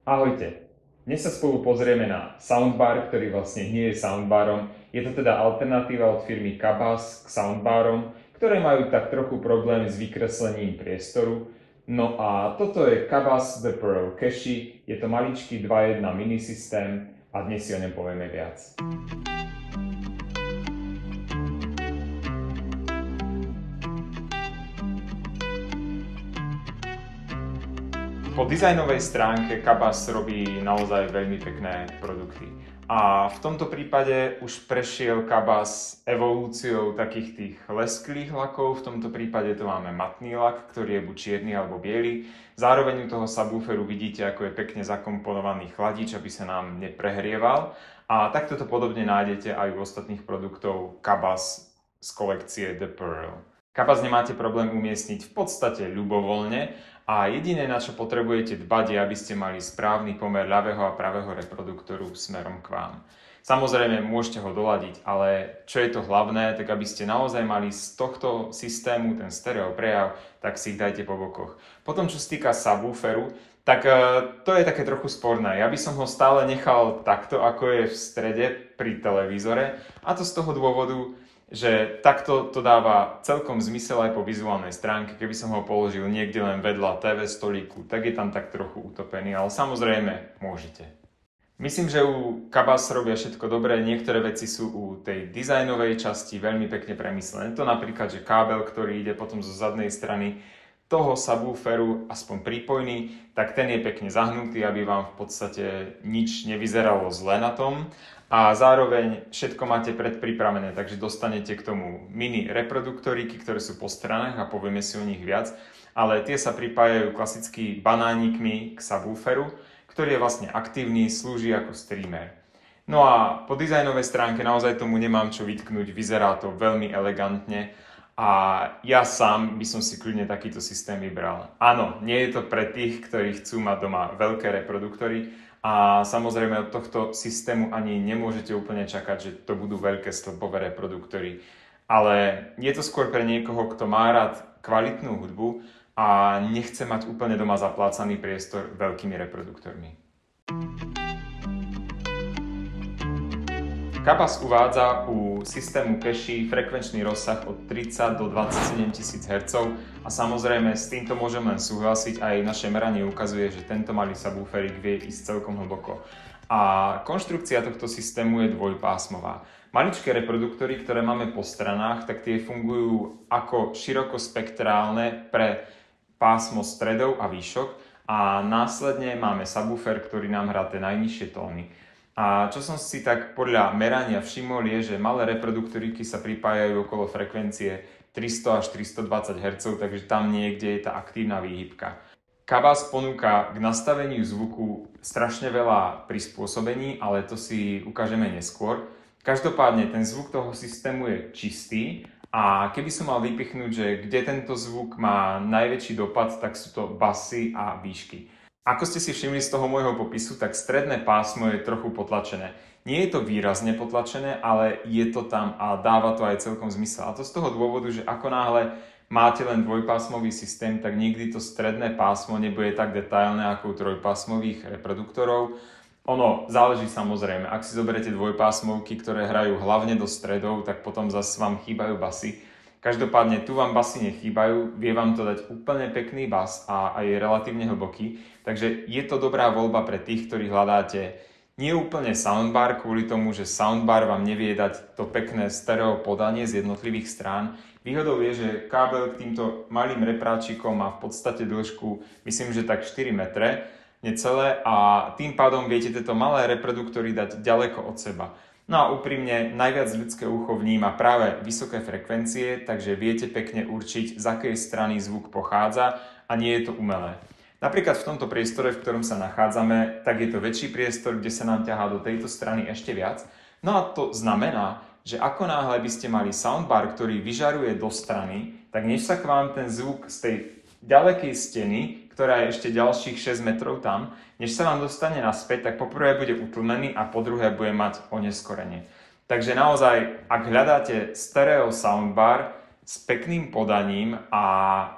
Ahojte. Dnes sa spolu pozrieme na soundbar, ktorý vlastne nie je soundbarom. Je to teda alternatíva od firmy Cabas k soundbarom, ktoré majú tak trochu problém s vykreslením priestoru. No a toto je Cabas The Pearl Cashy, je to maličký 2.1 mini systém a dnes si o ňom povieme viac. Po dizajnovej stránke Cabas robí naozaj veľmi pekné produkty. A v tomto prípade už prešiel Cabas evolúciou takých tých lesklých lakov, v tomto prípade to máme matný lak, ktorý je buď čierny alebo biely. Zároveň u toho subwooferu vidíte, ako je pekne zakomponovaný chladič, aby sa nám neprehrieval. A takto to podobne nájdete aj u ostatných produktov Cabas z kolekcie The Pearl. Cabas nemáte problém umiestniť v podstate ľubovoľne a jediné, na čo potrebujete dbať, je, aby ste mali správny pomer ľavého a pravého reproduktoru smerom k vám. Samozrejme, môžete ho doladiť, ale čo je to hlavné, tak aby ste naozaj mali z tohto systému ten stereo prejav, tak si ich dajte po bokoch. Potom, čo sa týka subwooferu, tak to je také trochu sporné. Ja by som ho stále nechal takto, ako je v strede pri televízore, a to z toho dôvodu, že takto to dáva celkom zmysel aj po vizuálnej stránke. Keby som ho položil niekde len vedľa TV stolíku, tak je tam tak trochu utopený, ale samozrejme môžete. Myslím, že u Cabas robia všetko dobré, niektoré veci sú u tej dizajnovej časti veľmi pekne premyslené. To napríklad, že kábel, ktorý ide potom zo zadnej strany toho subwooferu, aspoň prípojný, tak ten je pekne zahnutý, aby vám v podstate nič nevyzeralo zle na tom. A zároveň všetko máte predpripravené, takže dostanete k tomu mini reproduktoríky, ktoré sú po stranách a povieme si o nich viac. Ale tie sa pripájajú klasicky banánikmi k subwooferu, ktorý je vlastne aktívny, slúži ako streamer. No a po dizajnovej stránke naozaj tomu nemám čo vytknúť, vyzerá to veľmi elegantne. A ja sám by som si kľudne takýto systém vybral. Áno, nie je to pre tých, ktorí chcú mať doma veľké reproduktory a samozrejme od tohto systému ani nemôžete úplne čakať, že to budú veľké stĺpové reproduktory. Ale je to skôr pre niekoho, kto má rád kvalitnú hudbu a nechce mať úplne doma zaplácaný priestor veľkými reproduktormi. Cabas uvádza u systému Cashy frekvenčný rozsah od 30 do 27 000 Hz a samozrejme s týmto môžem len súhlasiť, aj naše meranie ukazuje, že tento malý subwooferik vie ísť celkom hlboko. A konštrukcia tohto systému je dvojpásmová. Maličké reproduktory, ktoré máme po stranách, tak tie fungujú ako širokospektrálne pre pásmo stredov a výšok a následne máme subwoofer, ktorý nám hrá tie najnižšie tóny. A čo som si tak podľa merania všimol je, že malé reproduktoríky sa pripájajú okolo frekvencie 300 až 320 Hz, takže tam niekde je tá aktívna výhybka. Cabas ponúka k nastaveniu zvuku strašne veľa prispôsobení, ale to si ukážeme neskôr. Každopádne ten zvuk toho systému je čistý a keby som mal vypichnúť, že kde tento zvuk má najväčší dopad, tak sú to basy a výšky. Ako ste si všimli z toho môjho popisu, tak stredné pásmo je trochu potlačené. Nie je to výrazne potlačené, ale je to tam a dáva to aj celkom zmysel. A to z toho dôvodu, že ako náhle máte len dvojpásmový systém, tak nikdy to stredné pásmo nebude tak detailné ako u trojpásmových reproduktorov. Ono záleží samozrejme, ak si zoberete dvojpásmovky, ktoré hrajú hlavne do stredov, tak potom zase vám chýbajú basy. Každopádne tu vám basy nechýbajú, vie vám to dať úplne pekný bas a je relatívne hlboký, takže je to dobrá voľba pre tých, ktorí hľadáte nie úplne soundbar, kvôli tomu, že soundbar vám nevie dať to pekné stereo podanie z jednotlivých strán. Výhodou je, že kábel k týmto malým repráčikom má v podstate dĺžku, myslím, že tak 4 metre, necelé, a tým pádom viete tieto malé reproduktory dať ďaleko od seba. No a úprimne, najviac ľudské ucho vníma práve vysoké frekvencie, takže viete pekne určiť, z akej strany zvuk pochádza a nie je to umelé. Napríklad v tomto priestore, v ktorom sa nachádzame, tak je to väčší priestor, kde sa nám ťahá do tejto strany ešte viac. No a to znamená, že ako náhle by ste mali soundbar, ktorý vyžaruje do strany, tak než sa k vám ten zvuk z tej ďalekej steny, ktorá je ešte ďalších 6 metrov tam, než sa vám dostane naspäť, tak poprvé bude utlmený a po druhé bude mať oneskorenie. Takže naozaj, ak hľadáte stereo soundbar s pekným podaním a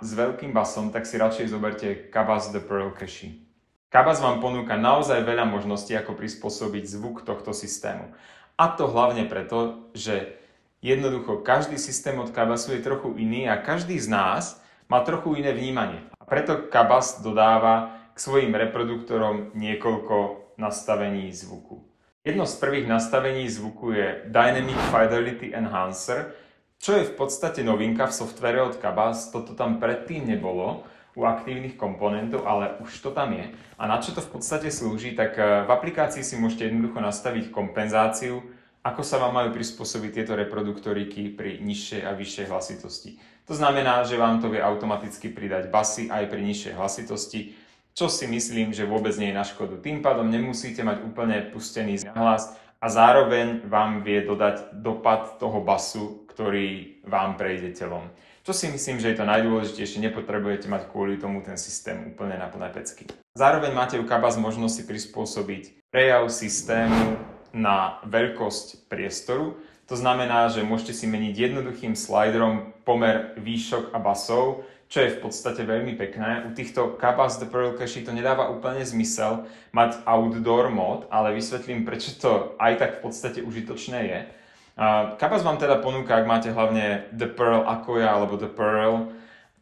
s veľkým basom, tak si radšej zoberte Cabas The Pearl Cashy. Kabas vám ponúka naozaj veľa možností, ako prispôsobiť zvuk tohto systému. A to hlavne preto, že jednoducho každý systém od Kabasu je trochu iný a každý z nás má trochu iné vnímanie. A preto Kabas dodáva k svojim reproduktorom niekoľko nastavení zvuku. Jedno z prvých nastavení zvuku je Dynamic Fidelity Enhancer, čo je v podstate novinka v softvere od Kabas. Toto tam predtým nebolo u aktívnych komponentov, ale už to tam je. A na čo to v podstate slúži, tak v aplikácii si môžete jednoducho nastaviť kompenzáciu, ako sa vám majú prispôsobiť tieto reproduktoriky pri nižšej a vyššej hlasitosti. To znamená, že vám to vie automaticky pridať basy aj pri nižšej hlasitosti, čo si myslím, že vôbec nie je na škodu. Tým pádom nemusíte mať úplne pustený hlas a zároveň vám vie dodať dopad toho basu, ktorý vám prejde telom. Čo si myslím, že je to najdôležitejšie, nepotrebujete mať kvôli tomu ten systém úplne na plné pecky. Zároveň máte u Kabas možnosť si prispôsobiť prejav systému na veľkosť priestoru. To znamená, že môžete si meniť jednoduchým sliderom pomer výšok a basov, čo je v podstate veľmi pekné. U týchto Kabas The Pearl Cache to nedáva úplne zmysel mať outdoor mód, ale vysvetlím, prečo to aj tak v podstate užitočné je. Kabas vám teda ponúka, ak máte hlavne The Pearl Acquia alebo The Pearl,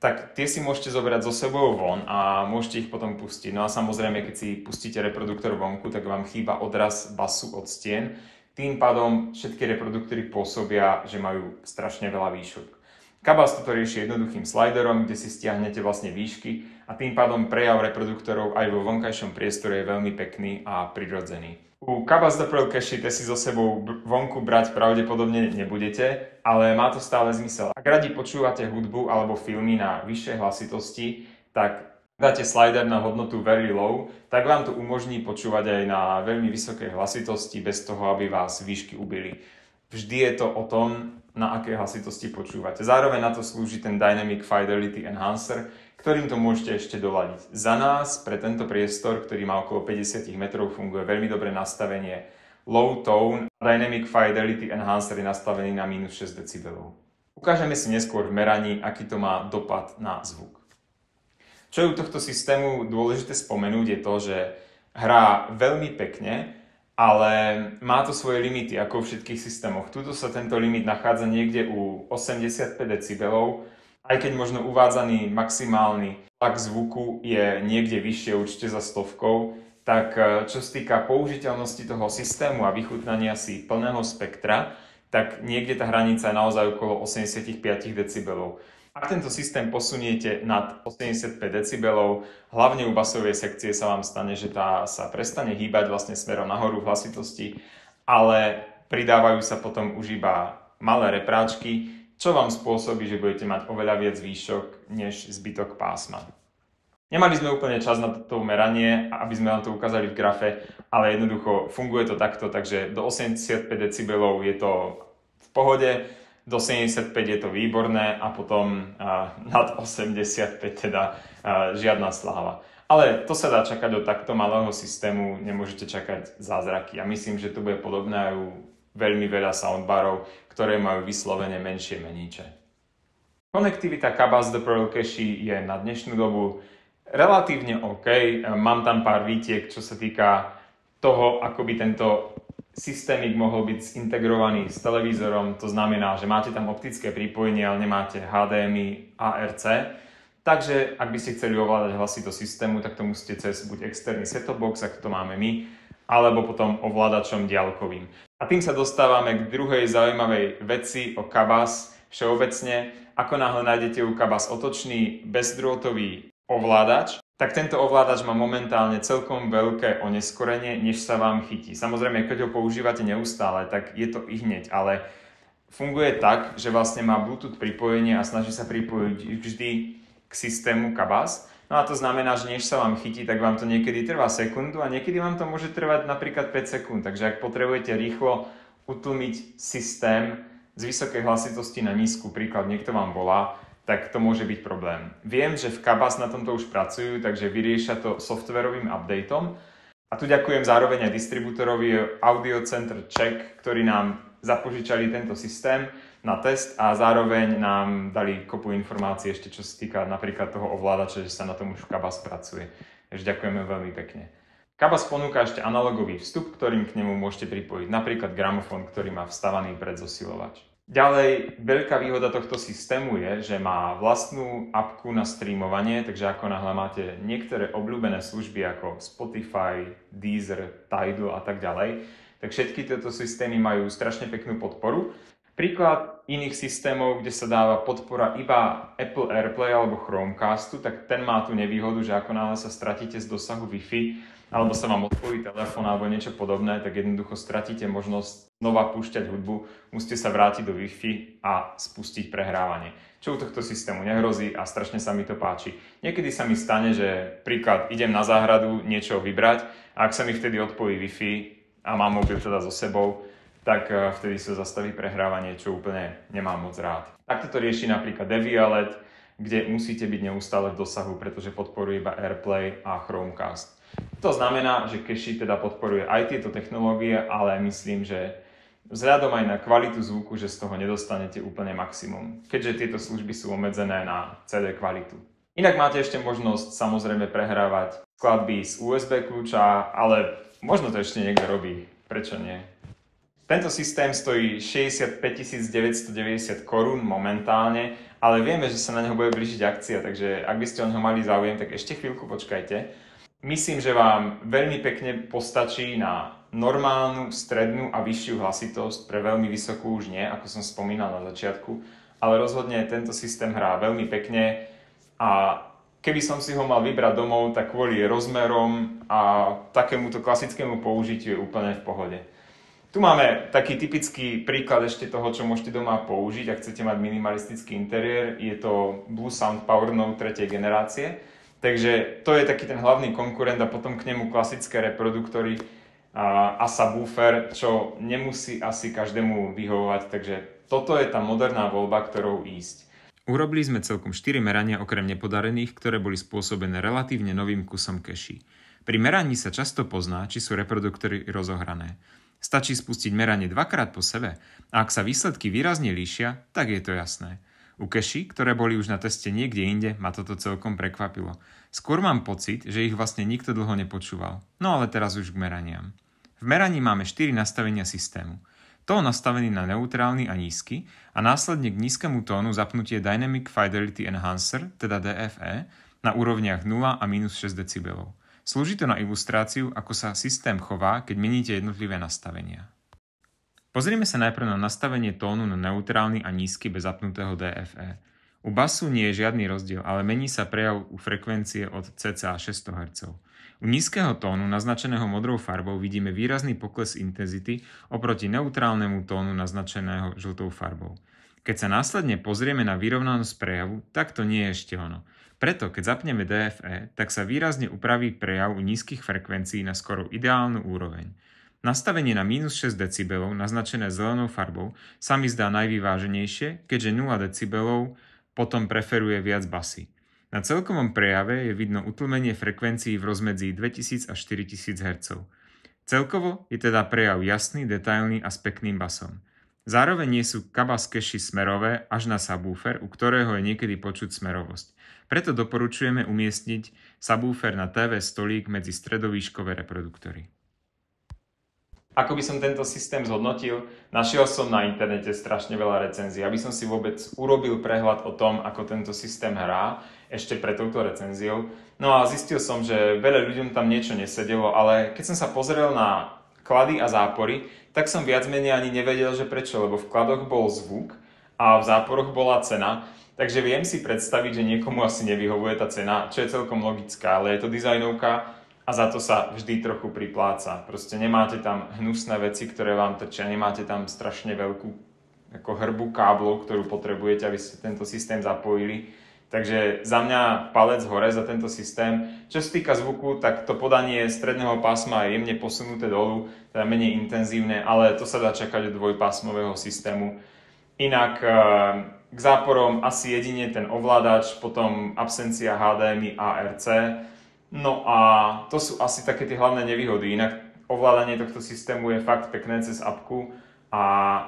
tak tie si môžete zobrať so sebou von a môžete ich potom pustiť. No a samozrejme, keď si pustíte reproduktor vonku, tak vám chýba odraz basu od stien. Tým pádom všetky reproduktory pôsobia, že majú strašne veľa výšok. Kabas toto rieši jednoduchým sliderom, kde si stiahnete vlastne výšky a tým pádom prejav reproduktorov aj vo vonkajšom priestore je veľmi pekný a prirodzený. U Kabas The Pearl Cache si so sebou vonku brať pravdepodobne nebudete, ale má to stále zmysel. Ak radi počúvate hudbu alebo filmy na vyššej hlasitosti, tak dáte slider na hodnotu very low, tak vám to umožní počúvať aj na veľmi vysokej hlasitosti bez toho, aby vás výšky ubili. Vždy je to o tom, na aké hlasitosti počúvate. Zároveň na to slúži ten Dynamic Fidelity Enhancer, ktorým to môžete ešte doladiť. Za nás, pre tento priestor, ktorý má okolo 50 metrov, funguje veľmi dobré nastavenie Low Tone. Dynamic Fidelity Enhancer je nastavený na minus 6 dB. Ukážeme si neskôr v meraní, aký to má dopad na zvuk. Čo je u tohto systému dôležité spomenúť je to, že hrá veľmi pekne, ale má to svoje limity, ako v všetkých systémoch. Tuto sa tento limit nachádza niekde u 85 dB, aj keď možno uvádzaný maximálny tlak zvuku je niekde vyššie, určite za 100, tak čo sa týka použiteľnosti toho systému a vychutnania si plného spektra, tak niekde tá hranica je naozaj okolo 85 dB. Ak tento systém posuniete nad 85 dB, hlavne u basovej sekcie sa vám stane, že tá sa prestane hýbať vlastne smerom nahoru v hlasitosti, ale pridávajú sa potom už iba malé repráčky, čo vám spôsobí, že budete mať oveľa viac výšok než zbytok pásma. Nemali sme úplne čas na toto meranie, aby sme vám to ukázali v grafe, ale jednoducho funguje to takto, takže do 85 dB je to v pohode, do 75 je to výborné a potom nad 85 teda žiadna sláva. Ale to sa dá čakať do takto malého systému, nemôžete čakať zázraky. A myslím, že to bude podobné aj u veľmi veľa soundbarov, ktoré majú vyslovene menšie meníče. Konektivita Kabas The Pearl Cache je na dnešnú dobu relatívne OK. Mám tam pár výtiek, čo sa týka toho, ako by tento systémik mohol byť zintegrovaný s televízorom, to znamená, že máte tam optické pripojenie, ale nemáte HDMI, ARC. Takže ak by ste chceli ovládať hlasito systému, tak to musíte cez buď externý set-top box, ako to máme my, alebo potom ovládačom diaľkovým. A tým sa dostávame k druhej zaujímavej veci o Kabas všeobecne. Ako náhle nájdete u Kabas otočný bezdrôtový ovládač, tak tento ovládač má momentálne celkom veľké oneskorenie, než sa vám chytí. Samozrejme, keď ho používate neustále, tak je to i hneď, ale funguje tak, že vlastne má Bluetooth pripojenie a snaží sa pripojiť vždy k systému Kabas. No a to znamená, že než sa vám chytí, tak vám to niekedy trvá sekundu a niekedy vám to môže trvať napríklad 5 sekúnd. Takže ak potrebujete rýchlo utlmiť systém z vysokej hlasitosti na nízku, príklad niekto vám volá, tak to môže byť problém. Viem, že v Kabas na tomto už pracujú, takže vyriešia to softwarovým updateom. A tu ďakujem zároveň aj distribútorovi Audio Center Czech, ktorí nám zapožičali tento systém na test a zároveň nám dali kopu informácií ešte, čo sa týka napríklad toho ovládača, že sa na tom už v Kabas pracuje. Takže ďakujeme veľmi pekne. Kabas ponúka ešte analogový vstup, ktorým k nemu môžete pripojiť napríklad gramofón, ktorý má vstavaný predzosilovač. Ďalej, veľká výhoda tohto systému je, že má vlastnú apku na streamovanie, takže ako náhle máte niektoré obľúbené služby ako Spotify, Deezer, Tidal a tak ďalej, tak všetky tieto systémy majú strašne peknú podporu. Príklad iných systémov, kde sa dáva podpora iba Apple AirPlay alebo Chromecastu, tak ten má tú nevýhodu, že ako náhle sa stratíte z dosahu Wi-Fi, alebo sa vám odpojí telefón alebo niečo podobné, tak jednoducho stratíte možnosť znova púšťať hudbu, musíte sa vrátiť do Wi-Fi a spustiť prehrávanie. Čo u tohto systému nehrozí a strašne sa mi to páči. Niekedy sa mi stane, že príklad idem na záhradu niečo vybrať a ak sa mi vtedy odpojí Wi-Fi a mám mobil teda so sebou, tak vtedy sa zastaví prehrávanie, čo úplne nemám moc rád. Takto to rieši napríklad Devialet, kde musíte byť neustále v dosahu, pretože podporuje iba AirPlay a Chromecast. To znamená, že Keshi teda podporuje aj tieto technológie, ale myslím, že vzhľadom aj na kvalitu zvuku, že z toho nedostanete úplne maximum, keďže tieto služby sú obmedzené na CD kvalitu. Inak máte ešte možnosť samozrejme prehrávať skladby z USB kľúča, ale možno to ešte niekto robí, prečo nie? Tento systém stojí 65 990 korún momentálne, ale vieme, že sa na neho bude blížiť akcia, takže ak by ste o neho mali záujem, tak ešte chvíľku počkajte. Myslím, že vám veľmi pekne postačí na normálnu, strednú a vyššiu hlasitosť, pre veľmi vysokú už nie, ako som spomínal na začiatku, ale rozhodne tento systém hrá veľmi pekne a keby som si ho mal vybrať domov, tak kvôli rozmerom a takémuto klasickému použitiu je úplne v pohode. Tu máme taký typický príklad ešte toho, čo môžete doma použiť, ak chcete mať minimalistický interiér. Je to Blue Sound Power Note 3. generácie. Takže to je taký ten hlavný konkurent a potom k nemu klasické reproduktory a subwoofer, čo nemusí asi každému vyhovovať. Takže toto je tá moderná voľba, ktorou ísť. Urobili sme celkom 4 merania okrem nepodarených, ktoré boli spôsobené relatívne novým kusom Keshi. Pri meraní sa často pozná, či sú reproduktory rozohrané. Stačí spustiť meranie dvakrát po sebe a ak sa výsledky výrazne líšia, tak je to jasné. U Keshi, ktoré boli už na teste niekde inde, ma toto celkom prekvapilo. Skôr mám pocit, že ich vlastne nikto dlho nepočúval. No ale teraz už k meraniam. V meraní máme 4 nastavenia systému. Tón nastavený na neutrálny a nízky a následne k nízkemu tónu zapnutie Dynamic Fidelity Enhancer, teda DFE, na úrovniach 0 a minus 6 dB. Slúži to na ilustráciu, ako sa systém chová, keď meníte jednotlivé nastavenia. Pozrieme sa najprv na nastavenie tónu na neutrálny a nízky bez zapnutého DFE. U basu nie je žiadny rozdiel, ale mení sa prejav u frekvencie od cca 600 Hz. U nízkeho tónu naznačeného modrou farbou vidíme výrazný pokles intenzity oproti neutrálnemu tónu naznačeného žltou farbou. Keď sa následne pozrieme na vyrovnanosť prejavu, tak to nie je ešte ono. Preto, keď zapneme DFE, tak sa výrazne upraví prejav u nízkych frekvencií na skoro ideálnu úroveň. Nastavenie na minus 6 dB naznačené zelenou farbou sa mi zdá najvyváženejšie, keďže 0 dB potom preferuje viac basy. Na celkovom prejave je vidno utlmenie frekvencií v rozmedzi 2000 až 4000 Hz. Celkovo je teda prejav jasný, detailný a s pekným basom. Zároveň nie sú Kabas Keshi smerové až na subwoofer, u ktorého je niekedy počuť smerovosť. Preto doporučujeme umiestniť subwoofer na TV stolík medzi stredovýškové reproduktory. Ako by som tento systém zhodnotil? Našiel som na internete strašne veľa recenzií, aby som si vôbec urobil prehľad o tom, ako tento systém hrá, ešte pred touto recenziou. No a zistil som, že veľa ľuďom tam niečo nesedelo, ale keď som sa pozrel na klady a zápory, tak som viac menej ani nevedel, že prečo, lebo v kladoch bol zvuk a v záporoch bola cena. Takže viem si predstaviť, že niekomu asi nevyhovuje tá cena, čo je celkom logická, ale je to dizajnovka, a za to sa vždy trochu pripláca. Proste nemáte tam hnusné veci, ktoré vám trčia, nemáte tam strašne veľkú ako hrbu káblov, ktorú potrebujete, aby ste tento systém zapojili. Takže za mňa palec hore za tento systém. Čo sa týka zvuku, tak to podanie stredného pásma je jemne posunuté dolu, teda menej intenzívne, ale to sa dá čakať od dvojpásmového systému. Inak k záporom asi jedine ten ovládač, potom absencia HDMI a RC. No a to sú asi také tie hlavné nevýhody. Inak ovládanie tohto systému je fakt pekné cez apku a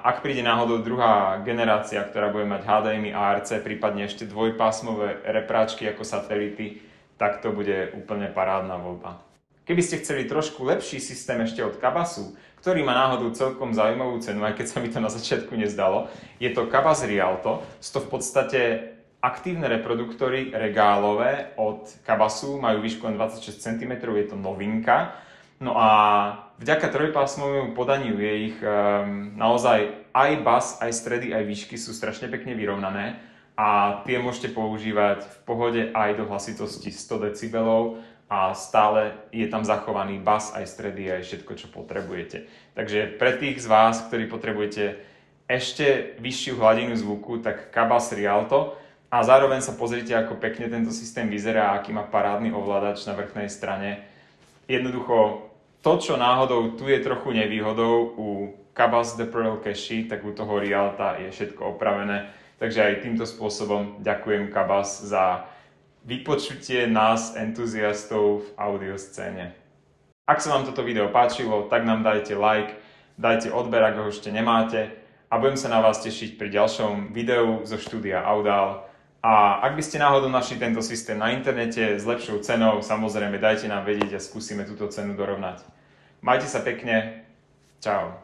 ak príde náhodou druhá generácia, ktorá bude mať HDMI a RC, prípadne ešte dvojpásmové repráčky ako satelity, tak to bude úplne parádna voľba. Keby ste chceli trošku lepší systém ešte od Kabasu, ktorý má náhodou celkom zaujímavú cenu, aj keď sa mi to na začiatku nezdalo, je to Kabas Rialto. Sú to v podstate aktívne reproduktory regálové od Kabasu, majú výšku len 26 cm, je to novinka. No a vďaka trojpásmovému podaniu je ich naozaj aj bas, aj stredy, aj výšky sú strašne pekne vyrovnané a tie môžete používať v pohode aj do hlasitosti 100 dB a stále je tam zachovaný bas, aj stredy, aj všetko, čo potrebujete. Takže pre tých z vás, ktorí potrebujete ešte vyššiu hladinu zvuku, tak Kabas Rialto a zároveň sa pozrite, ako pekne tento systém vyzerá, aký má parádny ovládač na vrchnej strane. Jednoducho, to, čo náhodou tu je trochu nevýhodou u Kabas The Pearl Cache, tak u toho Rialta je všetko opravené. Takže aj týmto spôsobom ďakujem Kabas za vypočutie nás, entuziastov v audioscéne. Ak sa vám toto video páčilo, tak nám dajte like, dajte odber, ak ho ešte nemáte a budem sa na vás tešiť pri ďalšom videu zo štúdia Audal. A ak by ste náhodou našli tento systém na internete s lepšou cenou, samozrejme dajte nám vedieť a skúsime túto cenu dorovnať. Majte sa pekne, čau.